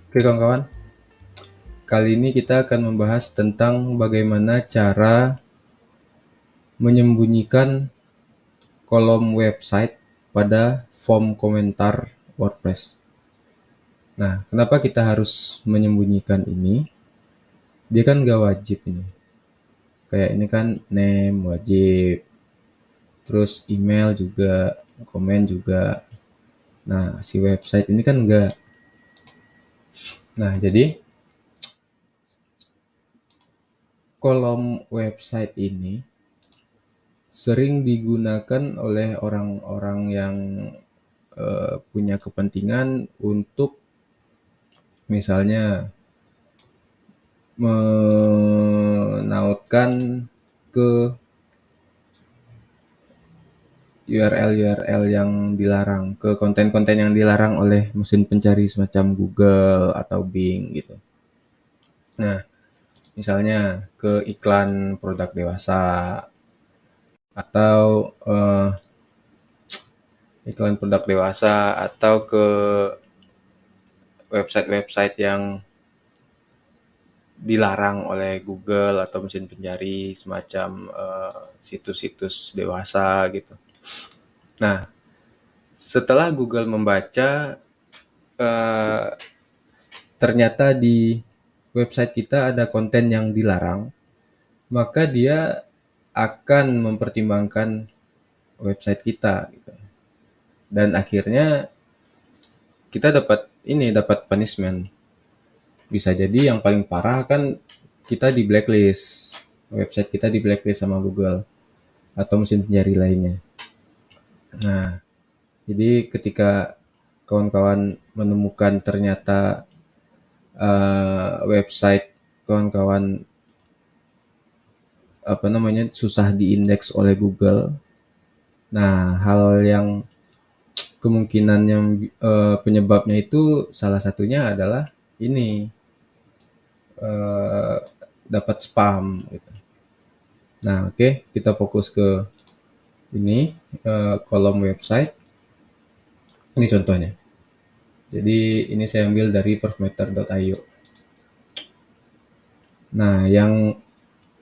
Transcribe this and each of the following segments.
Oke kawan-kawan, kali ini kita akan membahas tentang bagaimana cara menyembunyikan kolom website pada form komentar WordPress. Nah, kenapa kita harus menyembunyikan ini? Dia kan gak wajib ini. Kayak ini kan name wajib, terus email juga, komen juga. Nah, si website ini kan enggak. Nah, jadi kolom website ini sering digunakan oleh orang-orang yang punya kepentingan untuk misalnya menautkan ke URL-URL yang dilarang, ke konten-konten yang dilarang oleh mesin pencari semacam Google atau Bing gitu. Nah, misalnya ke iklan produk dewasa atau iklan produk dewasa atau ke website-website yang dilarang oleh Google atau mesin pencari semacam situs-situs dewasa gitu. Nah, setelah Google membaca ternyata di website kita ada konten yang dilarang, maka dia akan mempertimbangkan website kita gitu. Dan akhirnya kita dapat punishment. Bisa jadi yang paling parah kan kita di blacklist, website kita di blacklist sama Google atau mesin pencari lainnya. Nah, jadi ketika kawan-kawan menemukan ternyata website kawan-kawan susah diindeks oleh Google. Nah, hal yang kemungkinan yang penyebabnya itu salah satunya adalah ini dapat spam gitu. Nah, oke, kita fokus ke ini kolom website. Ini contohnya. Jadi ini saya ambil dari perfmeter.io. Nah, yang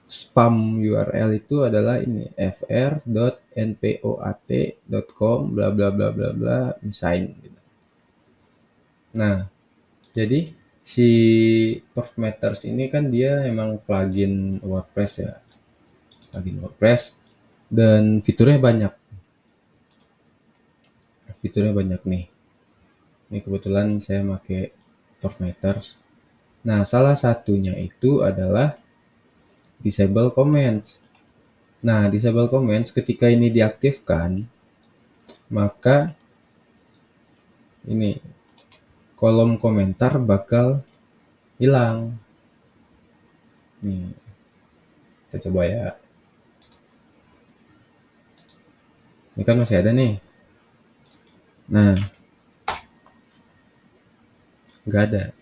spam URL itu adalah ini fr.npoat.com bla bla bla bla bla misalnya gitu. Nah, jadi si Perf ini kan dia emang plugin WordPress ya. Plugin WordPress dan fiturnya banyak. Fiturnya banyak nih. Ini kebetulan saya pakai Perf. Nah, salah satunya itu adalah disable comments. Nah, disable comments ketika ini diaktifkan, maka ini kolom komentar bakal hilang. Nih, kita coba ya. Ini kan masih ada nih. Nah, nggak ada.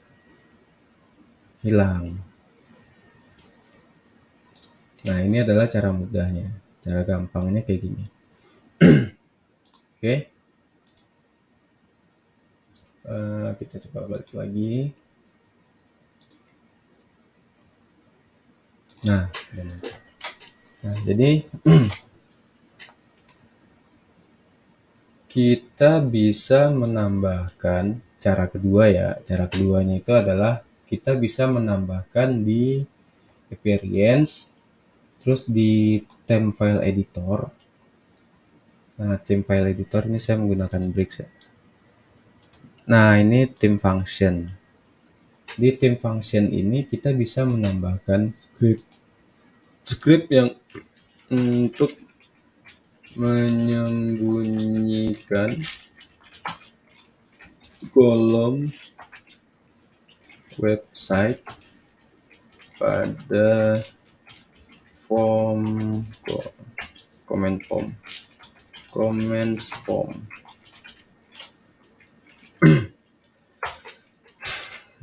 Hilang. Nah, ini adalah cara mudahnya. Cara gampangnya kayak gini. Oke. Kita coba balik lagi. Nah, jadi kita bisa menambahkan cara kedua ya. Cara keduanya itu adalah kita bisa menambahkan di appearance, terus di theme file editor. Nah, theme file editor ini saya menggunakan Bricks ya. Nah, ini theme function. Di theme function ini kita bisa menambahkan script yang untuk menyembunyikan kolom website pada form comment form.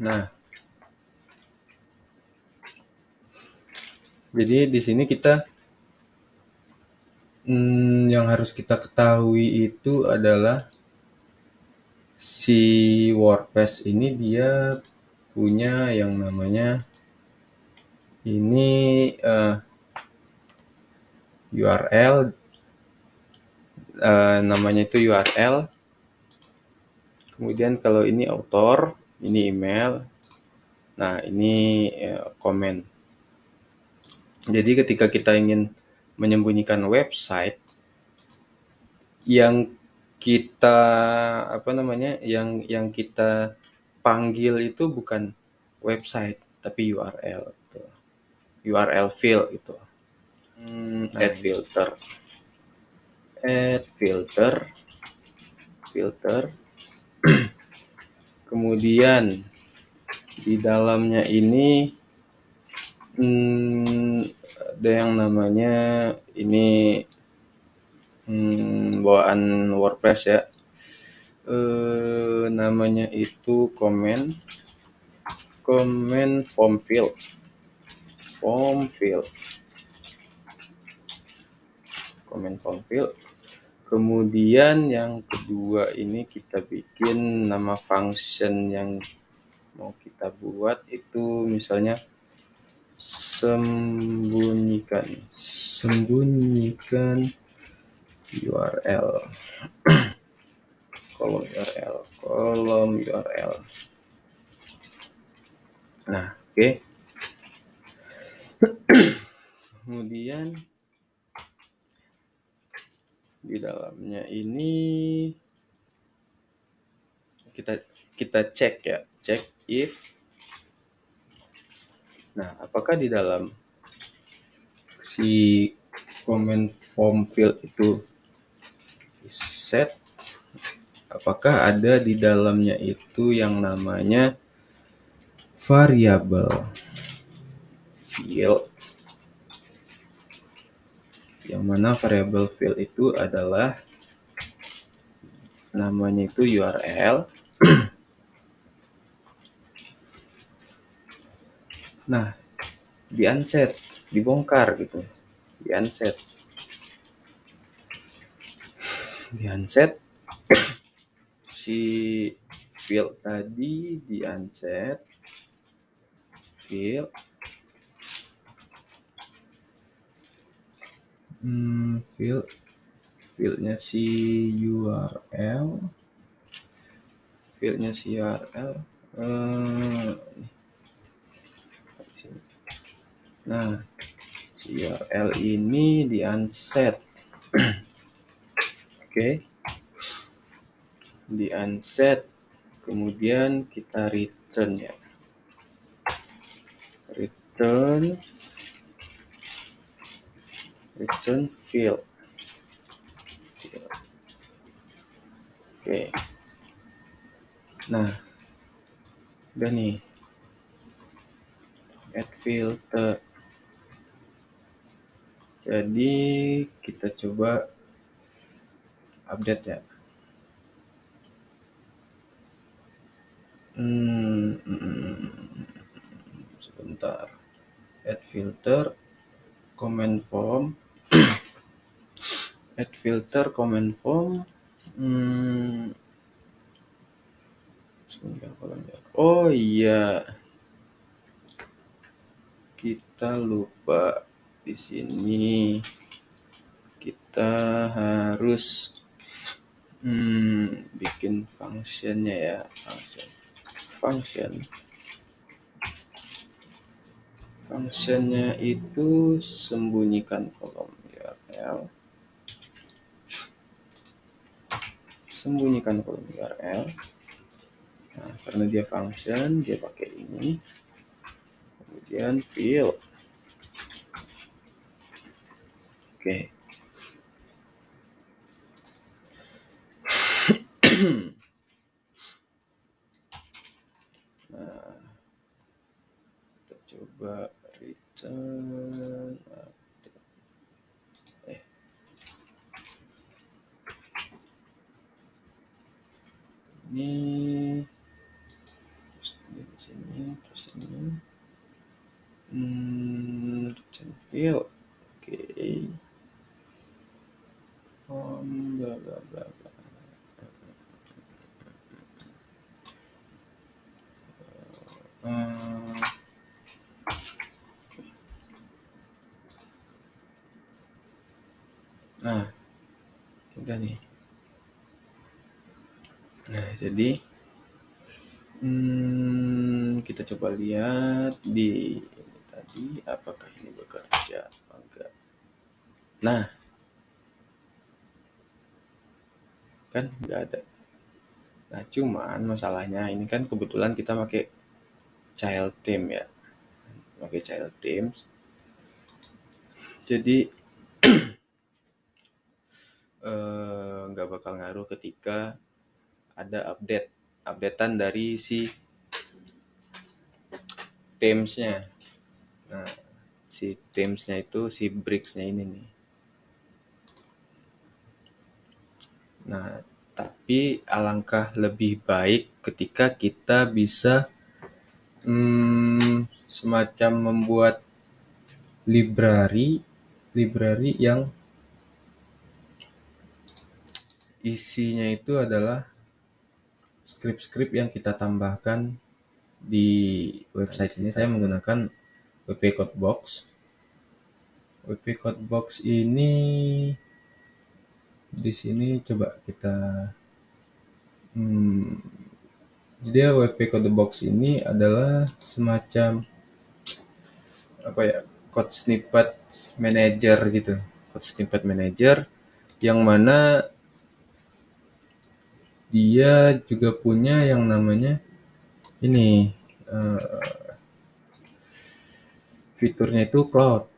Nah, jadi di sini kita yang harus kita ketahui itu adalah si WordPress ini dia punya yang namanya ini URL, namanya itu URL. Kemudian kalau ini author, ini email. Nah, ini komen. Jadi ketika kita ingin menyembunyikan website, yang kita yang kita panggil itu bukan website tapi URL gitu. URL field itu. Add filter. Add filter. Kemudian di dalamnya ini ada yang namanya ini bawaan WordPress ya. Namanya itu comment form field. Comment form field. Kemudian yang kedua ini kita bikin nama function yang mau kita buat itu misalnya sembunyikan URL, kolom URL. Nah, oke. Kemudian di dalamnya ini kita cek ya, cek if. Nah, apakah di dalam si comment form field itu set, apakah ada di dalamnya itu yang namanya variable field, yang mana variable field itu adalah namanya itu URL. Nah, di unset, dibongkar gitu, di unset si field tadi di unset fieldnya si URL nah si URL ini di unset. Oke. Di unset, kemudian kita return ya, return field. Oke. Nah, udah nih, add filter. Jadi kita coba update ya. Sebentar. Add filter, comment form. Add filter, comment form. Oh iya, kita lupa di sini. Kita harus bikin functionnya ya, functionnya itu sembunyikan kolom URL. Nah, karena dia function, dia pakai ini. Kemudian field. Oke. Nah, kita coba return. Ini terus di sini, terus ini. Return field. Oke. Bla bla bla bla. Hmm, Nah, udah nih. Nah, jadi kita coba lihat di ini tadi apakah ini bekerja apa enggak. Nah, kan nggak ada. Nah, cuman masalahnya ini kan kebetulan kita pakai child theme ya, pakai child themes. Jadi nggak bakal ngaruh ketika ada updatean dari si themesnya. Nah, si themesnya itu si bricks-nya ini nih. Nah, tapi alangkah lebih baik ketika kita bisa semacam membuat library library yang isinya itu adalah skrip-skrip yang kita tambahkan di website ini. Saya menggunakan WP Codebox. WP Codebox ini di sini coba kita jadi WP Codebox ini adalah semacam apa ya, code snippet manager gitu, code snippet manager yang mana dia juga punya yang namanya ini fiturnya itu cloud,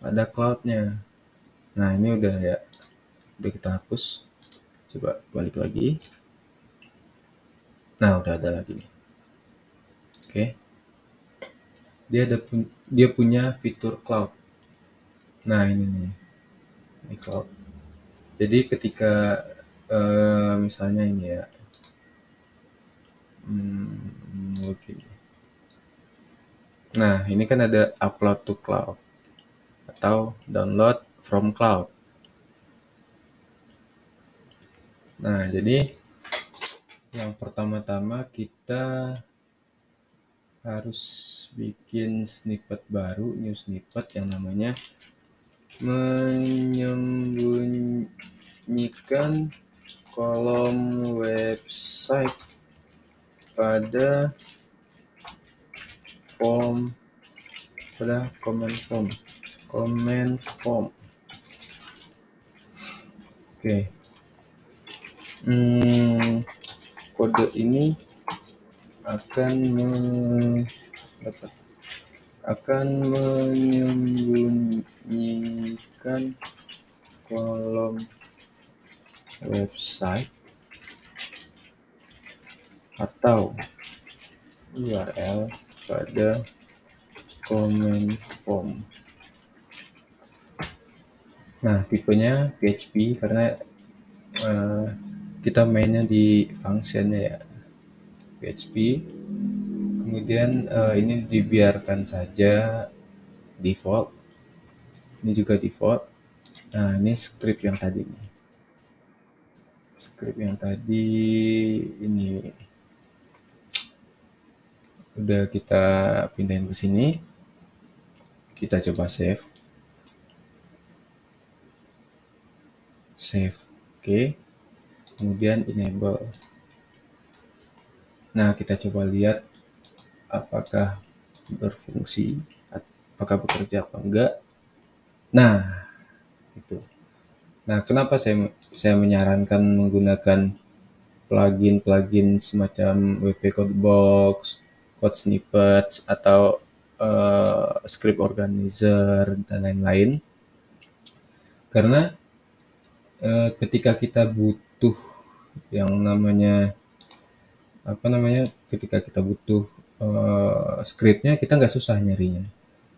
ada cloudnya. Nah ini udah kita hapus, coba balik lagi. Nah udah ada lagi nih. Oke, dia punya fitur cloud. Nah ini nih, ini cloud. Jadi ketika misalnya ini ya, begini. Nah ini kan ada upload to cloud atau download from cloud. Nah jadi yang pertama-tama kita harus bikin snippet baru, new snippet yang namanya menyembunyikan kolom website pada comments form. Oke. Kode ini akan menyembunyikan kolom website atau URL pada comment form. Nah, tipenya PHP karena kita mainnya di functionnya ya, PHP. Kemudian ini dibiarkan saja default. Ini juga default. Nah, ini script yang tadi nih. Script yang tadi ini udah kita pindahin ke sini. Kita coba save. Oke. Kemudian enable. Nah, kita coba lihat apakah berfungsi, apakah bekerja apa enggak. Nah, itu. Nah, kenapa saya menyarankan menggunakan plugin semacam WP Codebox, Code Snippets atau Script Organizer dan lain-lain? Karena ketika kita butuh yang namanya ketika kita butuh scriptnya, kita nggak susah nyarinya.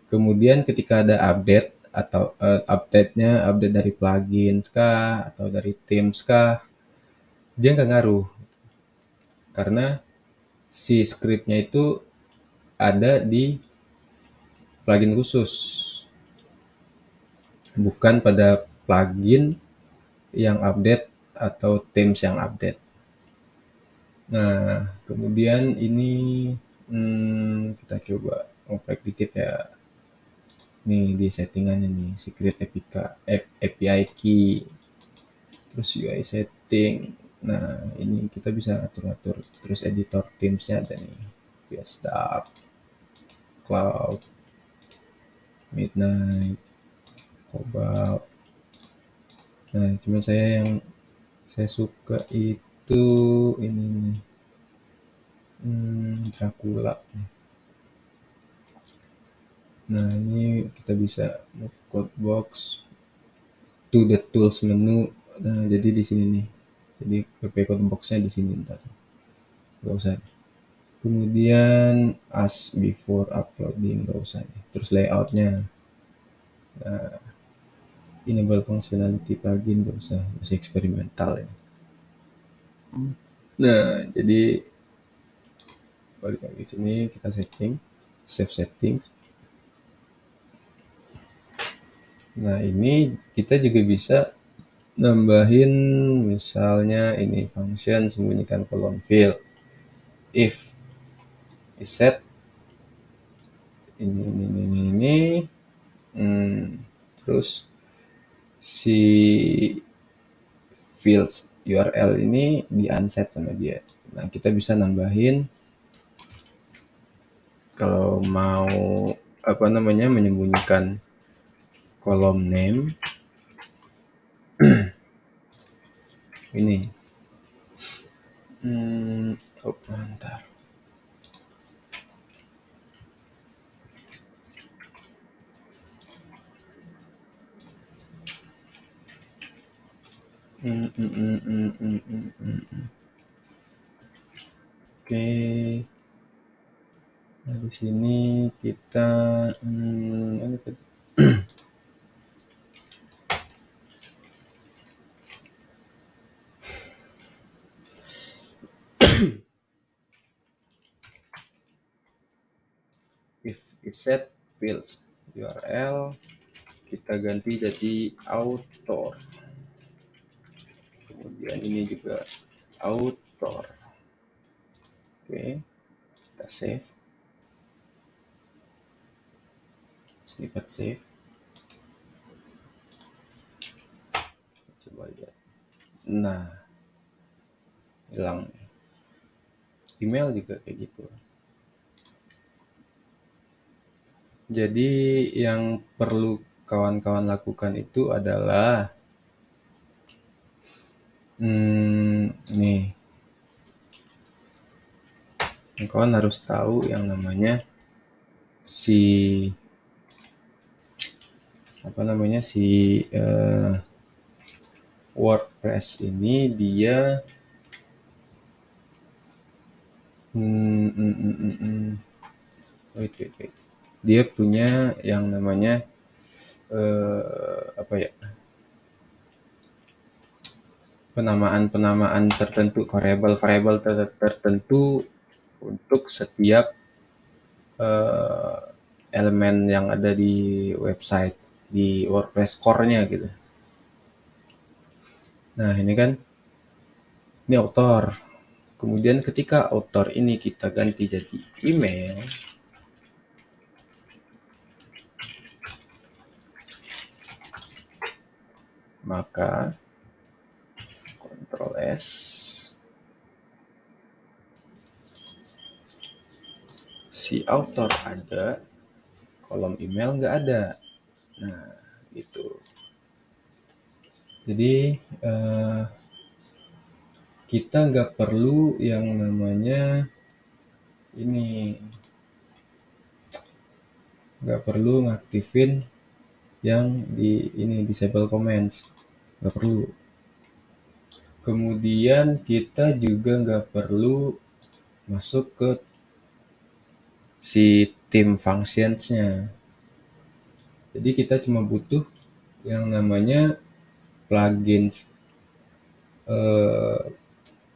Kemudian ketika ada update atau update dari plugin kah atau dari themes kah, dia nggak ngaruh karena si scriptnya itu ada di plugin khusus, bukan pada plugin yang update atau themes yang update. Nah, kemudian ini Kita coba ngoprek dikit ya. Nih di settingannya nih, secret API key, terus UI setting. Nah, ini kita bisa atur-atur. Terus editor Teams-nya ada nih. Desktop, Cloud, Midnight, Cobalt. Nah, cuma saya suka itu ini nih. Dracula. Nah, ini kita bisa move code box to the tools menu. Nah, jadi di sini nih. Jadi PP code box-nya di sini ntar. Gak usah. Kemudian as before uploading gak usah. Terus layoutnya. Nah, enable functionality plugin gak usah. Masih eksperimental ya. Nah, jadi balik lagi sini kita setting, save settings. Nah, ini kita juga bisa nambahin misalnya ini function sembunyikan kolom field. If is set ini terus si fields URL ini di unset sama dia. Nah, kita bisa nambahin kalau mau menyembunyikan kolom name ini. Bentar. Oke. Nah, di sini kita ini tadi. If is set fields URL kita ganti jadi author. Kemudian ini juga author. Oke, kita save. Snippet save. Coba lihat. Nah, hilang. Email juga kayak gitu. Jadi yang perlu kawan-kawan lakukan itu adalah nih, kawan harus tahu yang namanya si WordPress ini dia wait. Dia punya yang namanya penamaan tertentu, variabel tertentu untuk setiap elemen yang ada di website, di WordPress core-nya gitu. Nah, ini kan ini author. Kemudian ketika author ini kita ganti jadi email, maka Ctrl S, si author ada, kolom email nggak ada. Nah, gitu. Jadi kita nggak perlu yang namanya ini, nggak perlu ngaktifin yang di ini disable comments, nggak perlu. Kemudian kita juga nggak perlu masuk ke si theme functions-nya. Jadi kita cuma butuh yang namanya plugins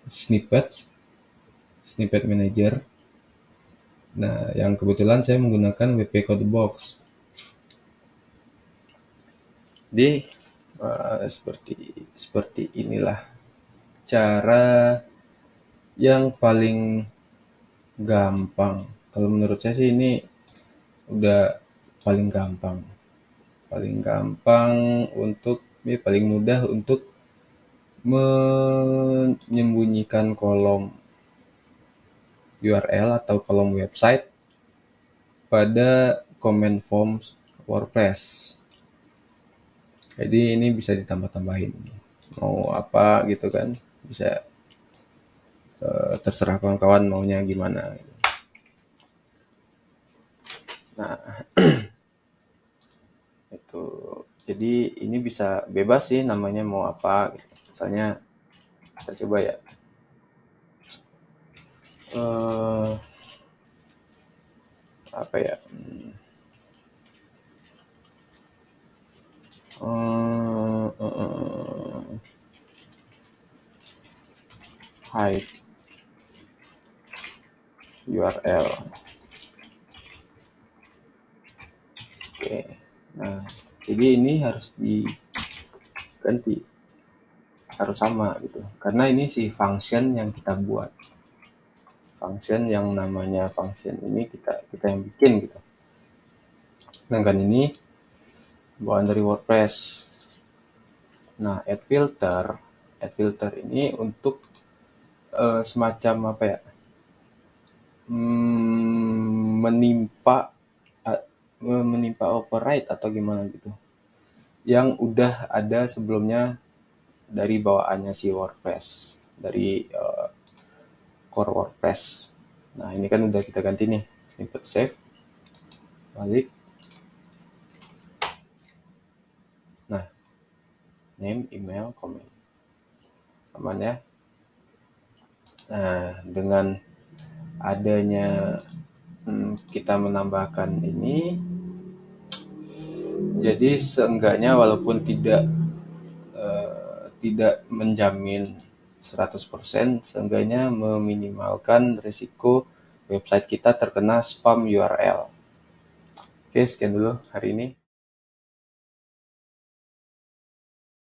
snippet manager. Nah, yang kebetulan saya menggunakan WP Code Box. Jadi seperti inilah cara yang paling gampang Kalau menurut saya sih ini udah paling gampang. Paling gampang untuk, paling mudah untuk menyembunyikan kolom URL atau kolom website pada comment forms WordPress. Jadi ini bisa ditambah-tambahin. Mau apa gitu kan, bisa terserah kawan-kawan maunya gimana. Nah, itu. Jadi ini bisa bebas sih namanya mau apa gitu. Misalnya kita coba ya. eh Apa ya? Hide URL. Oke. Nah, jadi ini harus diganti, harus sama gitu. Karena ini si function yang kita buat. Function yang namanya function ini kita yang bikin gitu. Sedangkan ini bawaan dari WordPress. Nah, add filter ini untuk semacam apa ya? Menimpa menimpa override atau gimana gitu. Yang udah ada sebelumnya dari bawaannya si WordPress, dari core WordPress. Nah, ini kan udah kita ganti nih, snippet save, balik. Nah, name, email, comment. Aman ya. Nah, dengan adanya kita menambahkan ini, jadi seenggaknya walaupun tidak menjamin 100%, seenggaknya meminimalkan risiko website kita terkena spam URL. Oke, sekian dulu hari ini.